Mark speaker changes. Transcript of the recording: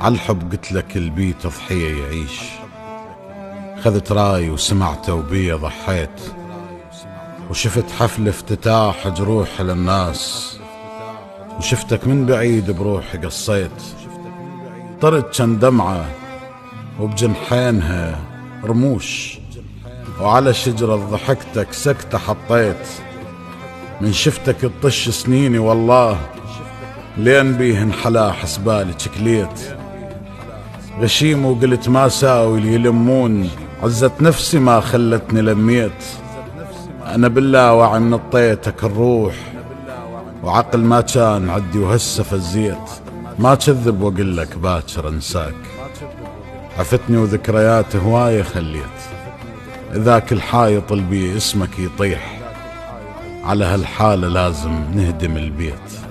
Speaker 1: عالحب قتلك البي تضحية يعيش. خذت راي وسمعته وبيه ضحيت، وشفت حفل افتتاح جروح للناس، وشفتك من بعيد بروحي قصيت. طرت كان دمعة وبجنحينها رموش، وعلى شجرة ضحكتك سكتة حطيت. من شفتك تطش سنيني والله، لين بيه انحلا حسبالي شكليت. غشيم وقلت ما ساوي لي يلمون، عزة نفسي ما خلتني لميت. أنا بالله وعي من نطيتك الروح، وعقل ما كان عدي وهسه فزيت. ما كذب وقلك باكر انساك، عفتني وذكريات هواية خليت. ذاك الحايط البي اسمك يطيح، على هالحالة لازم نهدم البيت.